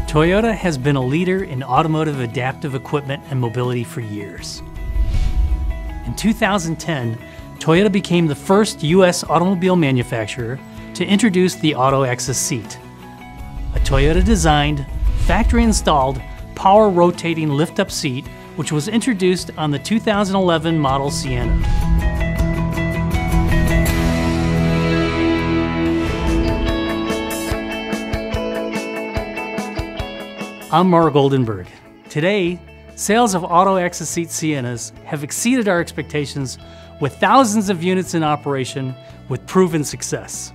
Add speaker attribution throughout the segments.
Speaker 1: Toyota has been a leader in automotive adaptive equipment and mobility for years. In 2010, Toyota became the first U.S. automobile manufacturer to introduce the Auto Access seat, a Toyota-designed, factory-installed, power-rotating lift-up seat which was introduced on the 2011 model Sienna. I'm Mark Oldenburg. Today, sales of Auto Access Seat Siennas have exceeded our expectations with thousands of units in operation with proven success.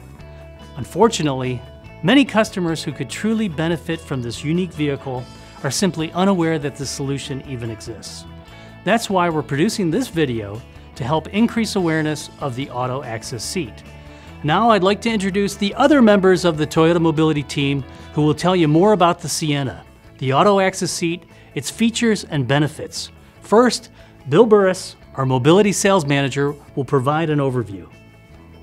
Speaker 1: Unfortunately, many customers who could truly benefit from this unique vehicle are simply unaware that this solution even exists. That's why we're producing this video to help increase awareness of the Auto Access Seat. Now I'd like to introduce the other members of the Toyota Mobility team who will tell you more about the Sienna, the Auto Access Seat, its features and benefits. First, Bill Burris, our Mobility Sales Manager, will provide an overview.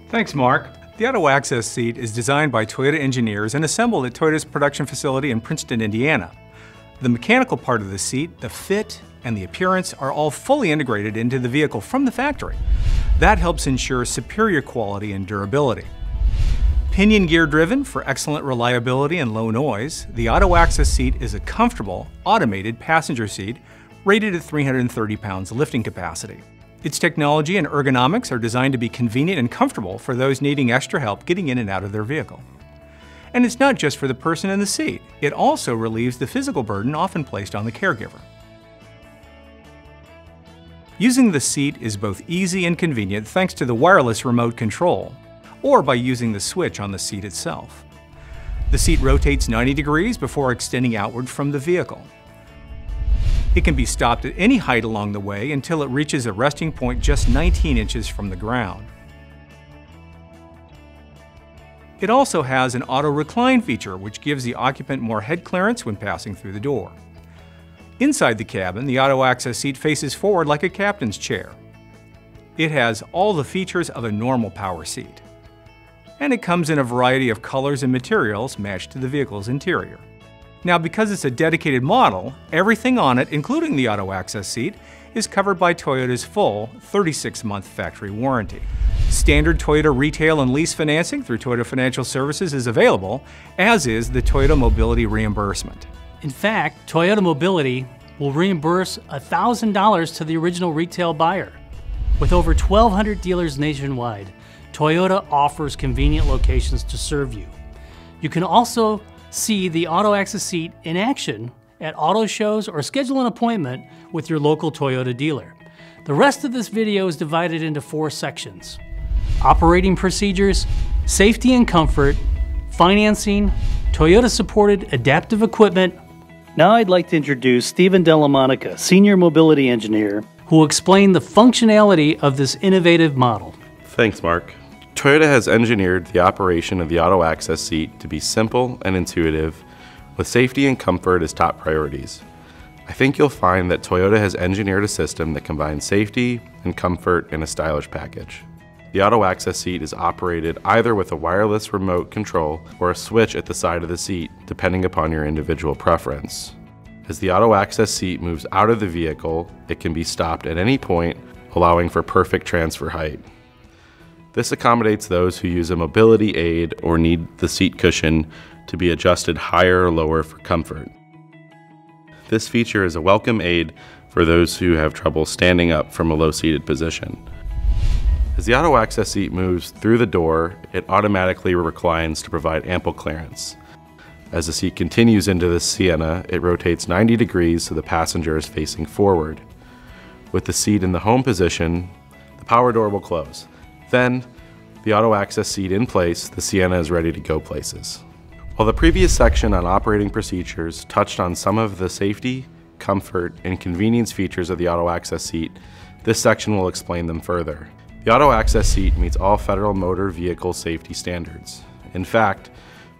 Speaker 2: Thanks, Mark. The Auto Access Seat is designed by Toyota engineers and assembled at Toyota's production facility in Princeton, Indiana. The mechanical part of the seat, the fit, and the appearance are all fully integrated into the vehicle from the factory. That helps ensure superior quality and durability. Pinion gear driven for excellent reliability and low noise, the Auto Access Seat is a comfortable, automated passenger seat rated at 330 pounds lifting capacity. Its technology and ergonomics are designed to be convenient and comfortable for those needing extra help getting in and out of their vehicle. And it's not just for the person in the seat, it also relieves the physical burden often placed on the caregiver. Using the seat is both easy and convenient thanks to the wireless remote control, or by using the switch on the seat itself. The seat rotates 90 degrees before extending outward from the vehicle. It can be stopped at any height along the way until it reaches a resting point just 19 inches from the ground. It also has an auto recline feature which gives the occupant more head clearance when passing through the door. Inside the cabin, the Auto Access Seat faces forward like a captain's chair. It has all the features of a normal power seat. And it comes in a variety of colors and materials matched to the vehicle's interior. Now, because it's a dedicated model, everything on it, including the Auto Access Seat, is covered by Toyota's full 36-month factory warranty. Standard Toyota retail and lease financing through Toyota Financial Services is available, as is the Toyota Mobility reimbursement.
Speaker 1: In fact, Toyota Mobility will reimburse $1,000 to the original retail buyer. With over 1,200 dealers nationwide, Toyota offers convenient locations to serve you. You can also see the Auto Access Seat in action at auto shows or schedule an appointment with your local Toyota dealer. The rest of this video is divided into 4 sections: operating procedures, safety and comfort, financing, Toyota-supported adaptive equipment. Now I'd like to introduce Stephen Delamonica, Senior Mobility Engineer, who will explain the functionality of this innovative model.
Speaker 3: Thanks, Mark. Toyota has engineered the operation of the Auto Access Seat to be simple and intuitive, with safety and comfort as top priorities. I think you'll find that Toyota has engineered a system that combines safety and comfort in a stylish package. The Auto Access Seat is operated either with a wireless remote control or a switch at the side of the seat, depending upon your individual preference. As the Auto Access Seat moves out of the vehicle, it can be stopped at any point, allowing for perfect transfer height. This accommodates those who use a mobility aid or need the seat cushion to be adjusted higher or lower for comfort. This feature is a welcome aid for those who have trouble standing up from a low-seated position. As the Auto Access Seat moves through the door, it automatically reclines to provide ample clearance. As the seat continues into the Sienna, it rotates 90 degrees so the passenger is facing forward. With the seat in the home position, the power door will close. Then, the Auto Access Seat in place, the Sienna is ready to go places. While the previous section on operating procedures touched on some of the safety, comfort, and convenience features of the Auto Access Seat, this section will explain them further. The Auto Access Seat meets all federal motor vehicle safety standards. In fact,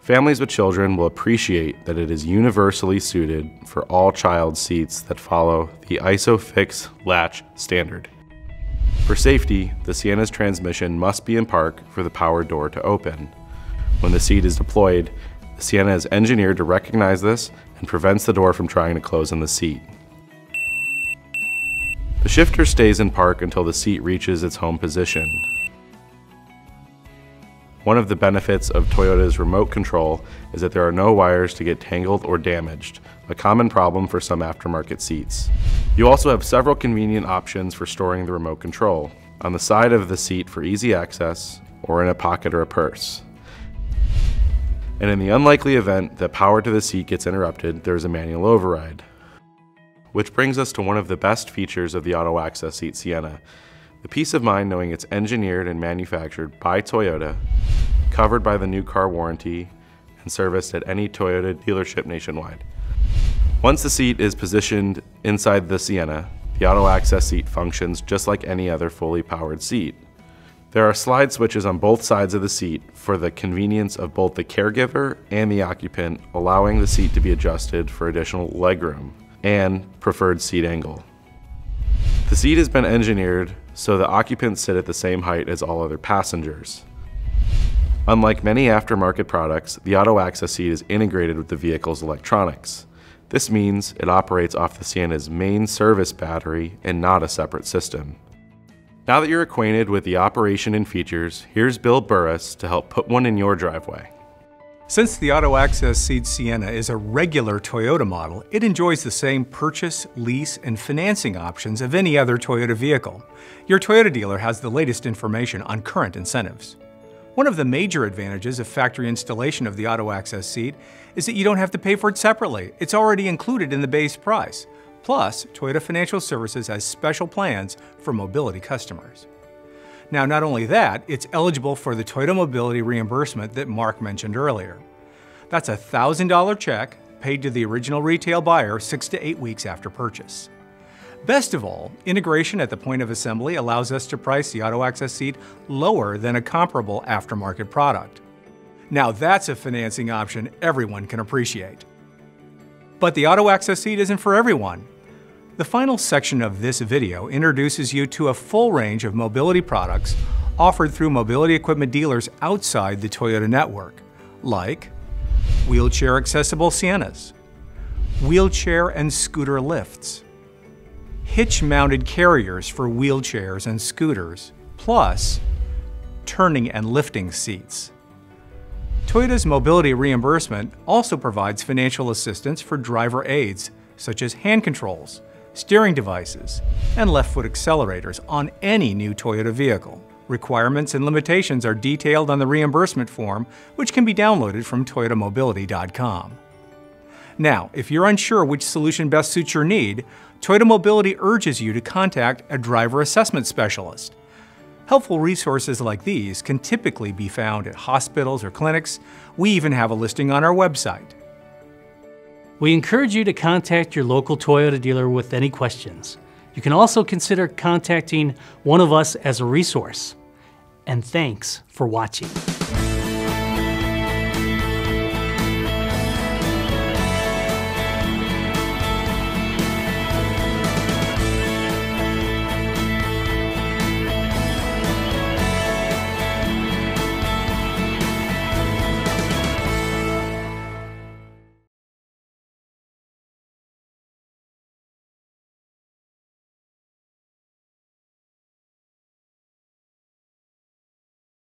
Speaker 3: Families with children will appreciate that it is universally suited for all child seats that follow the ISOFIX latch standard. For safety, the Sienna's transmission must be in park for the power door to open. When the seat is deployed, the Sienna is engineered to recognize this and prevents the door from trying to close on the seat. The shifter stays in park until the seat reaches its home position. One of the benefits of Toyota's remote control is that there are no wires to get tangled or damaged, a common problem for some aftermarket seats. You also have several convenient options for storing the remote control, on the side of the seat for easy access, or in a pocket or a purse. And in the unlikely event that power to the seat gets interrupted, there is a manual override. Which brings us to one of the best features of the Auto Access Seat Sienna, the peace of mind knowing it's engineered and manufactured by Toyota, covered by the new car warranty, and serviced at any Toyota dealership nationwide. Once the seat is positioned inside the Sienna, the Auto Access seat functions just like any other fully powered seat. There are slide switches on both sides of the seat for the convenience of both the caregiver and the occupant, allowing the seat to be adjusted for additional legroom and preferred seat angle. The seat has been engineered so the occupants sit at the same height as all other passengers. Unlike many aftermarket products, the Auto Access seat is integrated with the vehicle's electronics. This means it operates off the Sienna's main service battery and not a separate system. Now that you're acquainted with the operation and features, here's Bill Burris to help put one in your driveway.
Speaker 2: Since the Auto Access Seat Sienna is a regular Toyota model, it enjoys the same purchase, lease, and financing options of any other Toyota vehicle. Your Toyota dealer has the latest information on current incentives. One of the major advantages of factory installation of the Auto Access seat is that you don't have to pay for it separately. It's already included in the base price. Plus, Toyota Financial Services has special plans for mobility customers. Now, not only that, it's eligible for the Toyota Mobility reimbursement that Mark mentioned earlier. That's a $1,000 check paid to the original retail buyer 6 to 8 weeks after purchase. Best of all, integration at the point of assembly allows us to price the Auto Access seat lower than a comparable aftermarket product. Now that's a financing option everyone can appreciate. But the Auto Access seat isn't for everyone. The final section of this video introduces you to a full range of mobility products offered through mobility equipment dealers outside the Toyota network, like wheelchair accessible Siennas, wheelchair and scooter lifts, hitch-mounted carriers for wheelchairs and scooters, plus turning and lifting seats. Toyota's mobility reimbursement also provides financial assistance for driver aids, such as hand controls, steering devices, and left foot accelerators on any new Toyota vehicle. Requirements and limitations are detailed on the reimbursement form, which can be downloaded from toyotamobility.com. Now, if you're unsure which solution best suits your need, Toyota Mobility urges you to contact a driver assessment specialist. Helpful resources like these can typically be found at hospitals or clinics. We even have a listing on our website.
Speaker 1: We encourage you to contact your local Toyota dealer with any questions. You can also consider contacting one of us as a resource. And thanks for watching.